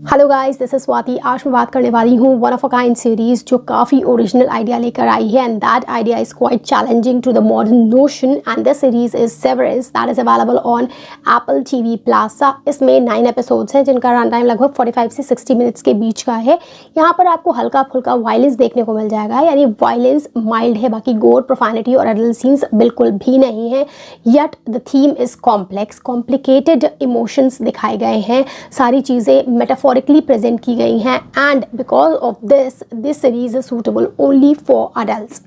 Hello guys, this is Swati. आज मैं बात करने वाली हूँ one of a kind series जो काफ़ी ओरिजिनल आइडिया लेकर आई है and that idea is quite challenging to the modern notion and this series is Severance that is available on Apple TV plus. इसमें 9 एपिसोड्स हैं जिनका रन टाइम लगभग 45 से 60 मिनट्स के बीच का है। यहाँ पर आपको हल्का फुल्का वायलेंस देखने को मिल जाएगा, यानी वायलेंस माइल्ड है, बाकी गोर, प्रोफैनिटी और एडल्ट सीन्स बिल्कुल भी नहीं है। Yet the theme is complex, complicated emotions दिखाए गए हैं, सारी चीज़ें मेटाफोरिकली प्रेजेंट की गई हैं and because of this series is suitable only for adults.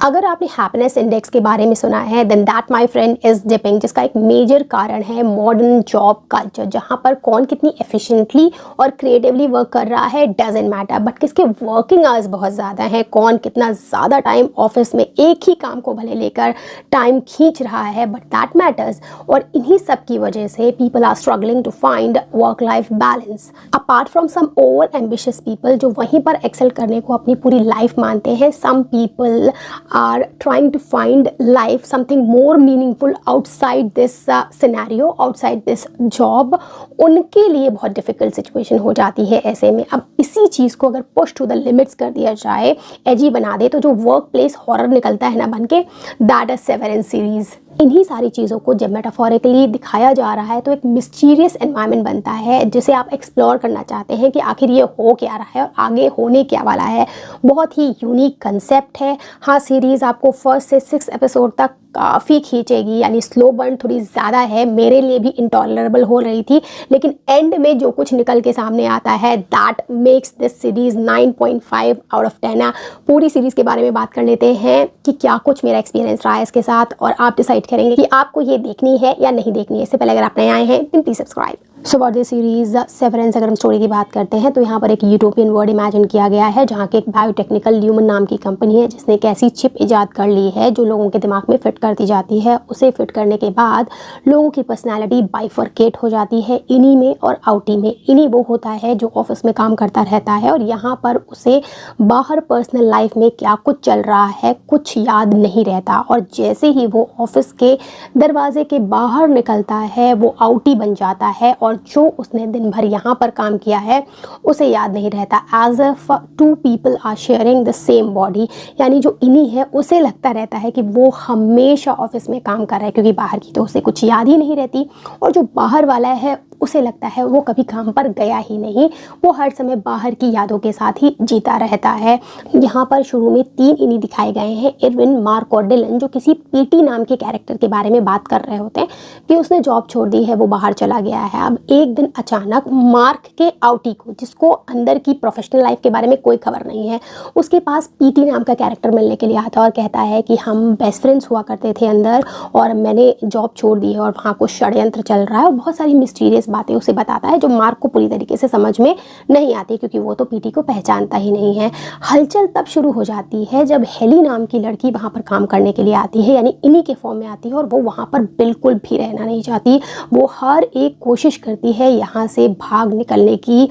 अगर आपने हैप्पीनेस इंडेक्स के बारे में सुना है then that my friend is dipping, जिसका एक मेजर कारण है मॉडर्न जॉब कल्चर, जहां पर कौन कितनी एफिशिएंटली और क्रिएटिवली वर्क कर रहा है डजंट मैटर, बट किसके वर्किंग आवर्स बहुत ज़्यादा हैं, कौन कितना ज़्यादा टाइम ऑफिस में एक ही काम को भले लेकर टाइम खींच रहा है, बट दैट मैटर्स। और इन्हीं सब की वजह से people are struggling to find work life balance. Apart from some over ambitious people जो वहीं पर एक्सेल करने को अपनी पूरी लाइफ मानते हैं, some people are trying to find life something more meaningful outside this scenario, outside this job। उनके लिए बहुत डिफ़िकल्ट सिचुएशन हो जाती है ऐसे में। अब इसी चीज़ को अगर पुश टू द लिमिट्स कर दिया जाए, एजी बना दे, तो जो वर्क प्लेस हॉरर निकलता है ना बन के, दैट इज सेवरेंस सीरीज़। इन्हीं सारी चीज़ों को जब मेटाफोरिकली दिखाया जा रहा है तो एक मिस्टीरियस एनवायरनमेंट बनता है जिसे आप एक्सप्लोर करना चाहते हैं कि आखिर ये हो क्या रहा है और आगे होने क्या वाला है। बहुत ही यूनिक कंसेप्ट है। हाँ, सीरीज़ आपको 1 से 6 एपिसोड तक काफ़ी खींचेगी, यानी स्लो बर्न थोड़ी ज़्यादा है, मेरे लिए भी इंटॉलरेबल हो रही थी, लेकिन एंड में जो कुछ निकल के सामने आता है that makes this series 9.5 out of 10। पूरी सीरीज़ के बारे में बात कर लेते हैं कि क्या कुछ मेरा एक्सपीरियंस रहा है इसके साथ, और आप डिसाइड करेंगे कि आपको ये देखनी है या नहीं देखनी है। इससे पहले अगर आप नए आए हैं तो please subscribe. So about this series severance, अगर हम स्टोरी की बात करते हैं तो यहाँ पर एक यूटोपियन वर्ल्ड इमेजिन किया गया है जहाँ की एक बायोटेक्निकल ल्यूमन नाम की कंपनी है जिसने एक ऐसी चिप इजाद कर ली है जो लोगों के दिमाग में फिट करती जाती है। उसे फिट करने के बाद लोगों की पर्सनैलिटी बाइफरकेट हो जाती है, इन्हीं में और आउटी में। इन्हीं वो होता है जो ऑफिस में काम करता रहता है और यहाँ पर उसे बाहर पर्सनल लाइफ में क्या कुछ चल रहा है कुछ याद नहीं रहता, और जैसे ही वो ऑफिस के दरवाजे के बाहर निकलता है वो आउटी बन जाता है और जो उसने दिन भर यहाँ पर काम किया है उसे याद नहीं रहता। As if 2 people are sharing the same body, यानी जो इन्हीं है उसे लगता रहता है कि वो हमेशा ऑफिस में काम कर रहा है क्योंकि बाहर की तो उसे कुछ याद ही नहीं रहती, और जो बाहर वाला है उसे लगता है वो कभी काम पर गया ही नहीं, वो हर समय बाहर की यादों के साथ ही जीता रहता है। यहाँ पर शुरू में 3 इन्हीं दिखाए गए हैं, इरविन, मार्क और डिलन, जो किसी पीटी नाम के कैरेक्टर के बारे में बात कर रहे होते हैं कि उसने जॉब छोड़ दी है, वो बाहर चला गया है। अब एक दिन अचानक मार्क के आउटी को, जिसको अंदर की प्रोफेशनल लाइफ के बारे में कोई खबर नहीं है, उसके पास पीटी नाम का कैरेक्टर मिलने के लिए आता है और कहता है कि हम बेस्ट फ्रेंड्स हुआ करते थे अंदर और मैंने जॉब छोड़ दी है और वहाँ कुछ षड्यंत्र चल रहा है, और बहुत सारी मिस्टीरियस बातें उसे बताता है जो मार्क को पूरी तरीके से समझ में नहीं आती क्योंकि वो तो पीटी को पहचानता ही नहीं है। हलचल तब शुरू हो जाती है जब हेली नाम की लड़की वहाँ पर काम करने के लिए आती है, यानी इन्हीं के फॉर्म में आती है, और वो वहाँ पर बिल्कुल भी रहना नहीं चाहती। वो हर एक कोशिश करती है यहाँ से भाग निकलने की।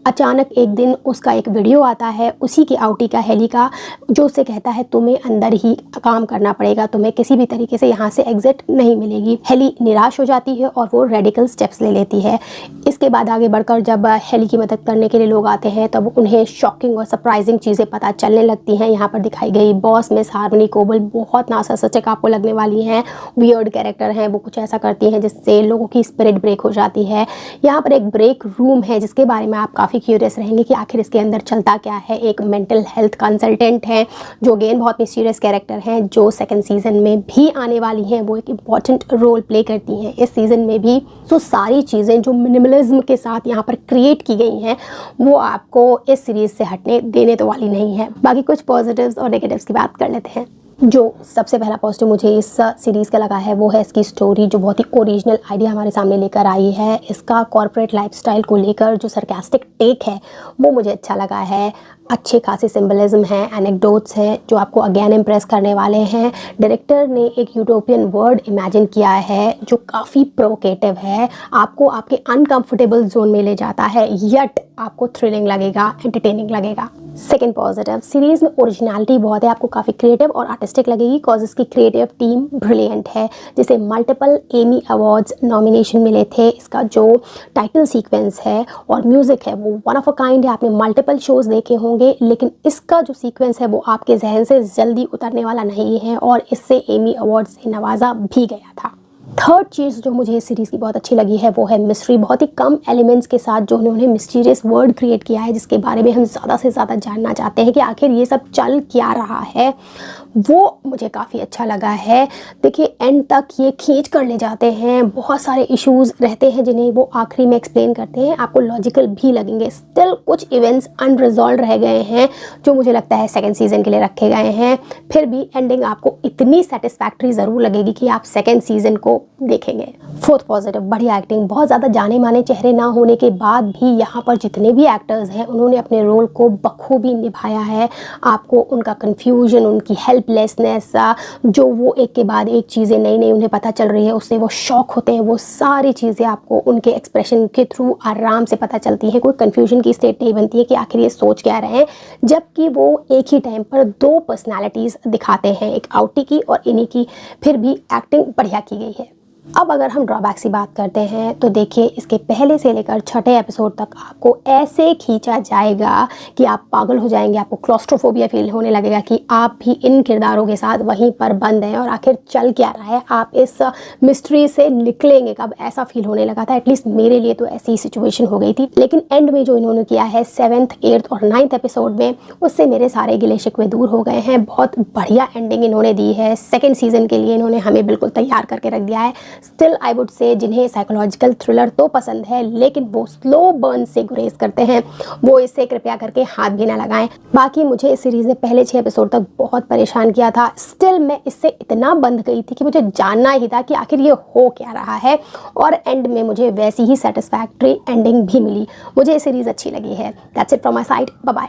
अचानक एक दिन उसका एक वीडियो आता है उसी के आउटी का, हेली का, जो उसे कहता है तुम्हें अंदर ही काम करना पड़ेगा, तुम्हें किसी भी तरीके से यहाँ से एग्जिट नहीं मिलेगी। हेली निराश हो जाती है और वो रेडिकल स्टेप्स ले लेती है। इसके बाद आगे बढ़कर जब हेली की मदद करने के लिए लोग आते हैं तब उन्हें शॉकिंग और सरप्राइजिंग चीज़ें पता चलने लगती हैं। यहाँ पर दिखाई गई बॉस मिस हार्मनी कोबल बहुत नासचक आपको लगने वाली हैं, वियर्ड कैरेक्टर हैं, वो कुछ ऐसा करती हैं जिससे लोगों की स्पिरिट ब्रेक हो जाती है। यहाँ पर एक ब्रेक रूम है जिसके बारे में आप काफ़ी क्यूरियस रहेंगे कि आखिर इसके अंदर चलता क्या है। एक मेंटल हेल्थ कंसल्टेंट है जो अगेन बहुत मिस्टीरियस कैरेक्टर हैं, जो 2nd सीज़न में भी आने वाली हैं, वो एक इम्पॉर्टेंट रोल प्ले करती हैं इस सीज़न में भी। तो सारी चीज़ें जो मिनिमलिज्म के साथ यहाँ पर क्रिएट की गई हैं वो आपको इस सीरीज़ से हटने देने तो वाली नहीं है। बाकी कुछ पॉजिटिव्स और नेगेटिव्स की बात कर लेते हैं। जो सबसे पहला पॉजिटिव मुझे इस सीरीज़ का लगा है वो है इसकी स्टोरी, जो बहुत ही ओरिजिनल आइडिया हमारे सामने लेकर आई है। इसका कॉर्पोरेट लाइफस्टाइल को लेकर जो सरकास्टिक टेक है वो मुझे अच्छा लगा है। अच्छे खासे सिंबलिज्म हैं, एनेक्डोट्स हैं जो आपको अगेन इम्प्रेस करने वाले हैं। डायरेक्टर ने एक यूटोपियन वर्ल्ड इमेजिन किया है जो काफ़ी प्रोवोकेटिव है, आपको आपके अनकंफर्टेबल जोन में ले जाता है, यट आपको थ्रिलिंग लगेगा, एंटरटेनिंग लगेगा। सेकेंड पॉजिटिव, सीरीज़ में ओरिजिनलिटी बहुत है, आपको काफ़ी क्रिएटिव और आर्टिस्टिक लगेगी कॉज इसकी क्रिएटिव टीम ब्रिलियंट है, जिसे मल्टीपल एमी अवार्ड्स नॉमिनेशन मिले थे। इसका जो टाइटल सीक्वेंस है और म्यूज़िक है वो वन ऑफ अ काइंड है। आपने मल्टीपल शोज़ देखे होंगे लेकिन इसका जो सीक्वेंस है वो आपके जहन से जल्दी उतरने वाला नहीं है और इससे एमी अवार्ड से नवाजा भी गया था। थर्ड चीज़ जो मुझे इस सीरीज़ की बहुत अच्छी लगी है वो है मिस्ट्री। बहुत ही कम एलिमेंट्स के साथ जो उन्होंने मिस्टीरियस वर्ल्ड क्रिएट किया है जिसके बारे में हम ज़्यादा से ज़्यादा जानना चाहते हैं कि आखिर ये सब चल क्या रहा है, वो मुझे काफ़ी अच्छा लगा है। देखिए एंड तक ये खींच कर ले जाते हैं, बहुत सारे इश्यूज़ रहते हैं जिन्हें वो आखिरी में एक्सप्लेन करते हैं, आपको लॉजिकल भी लगेंगे। स्टिल कुछ इवेंट्स अनरिजॉल्व रह गए हैं जो मुझे लगता है सेकेंड सीज़न के लिए रखे गए हैं, फिर भी एंडिंग आपको इतनी सेटिस्फैक्ट्री ज़रूर लगेगी कि आप सेकेंड सीज़न को देखेंगे। फोर्थ पॉजिटिव, बढ़िया एक्टिंग। बहुत ज़्यादा जाने माने चेहरे ना होने के बाद भी यहाँ पर जितने भी एक्टर्स हैं उन्होंने अपने रोल को बखूबी निभाया है। आपको उनका कन्फ्यूजन, उनकी हेल्पलेसनेस, जो वो एक के बाद एक चीज़ें नई नई उन्हें पता चल रही है उससे वो शॉक होते हैं, वो सारी चीज़ें आपको उनके एक्सप्रेशन के थ्रू आराम से पता चलती हैं। कोई कन्फ्यूजन की स्टेट नहीं बनती है कि आखिर ये सोच क्या रहे हैं, जबकि वो एक ही टाइम पर दो पर्सनैलिटीज़ दिखाते हैं, एक आउटी की और इन्हीं की, फिर भी एक्टिंग बढ़िया की गई है। अब अगर हम ड्रॉबैक्स की बात करते हैं तो देखिए इसके पहले से लेकर छठे एपिसोड तक आपको ऐसे खींचा जाएगा कि आप पागल हो जाएंगे, आपको क्लॉस्ट्रोफोबिया फील होने लगेगा कि आप भी इन किरदारों के साथ वहीं पर बंद हैं और आखिर चल क्या रहा है, आप इस मिस्ट्री से निकलेंगे कब, ऐसा फील होने लगा था। एटलीस्ट मेरे लिए तो ऐसी सिचुएशन हो गई थी। लेकिन एंड में जो इन्होंने किया है 7th, 8th और 9th एपिसोड में, उससे मेरे सारे गिले शिकवे दूर हो गए हैं। बहुत बढ़िया एंडिंग इन्होंने दी है। सेकेंड सीजन के लिए इन्होंने हमें बिल्कुल तैयार करके रख दिया है। स्टिल आई वुड से जिन्हें साइकोलॉजिकल थ्रिलर तो पसंद है लेकिन वो स्लो बर्न से गुरेज करते हैं, वो इससे कृपया करके हाथ भी ना लगाएं। बाकी मुझे इस सीरीज़ ने पहले 6 एपिसोड तक बहुत परेशान किया था। स्टिल मैं इससे इतना बंध गई थी कि मुझे जानना ही था कि आखिर ये हो क्या रहा है, और एंड में मुझे वैसी ही सेटिस्फैक्ट्री एंडिंग भी मिली। मुझे ये सीरीज़ अच्छी लगी है। That's it from my side. Bye bye.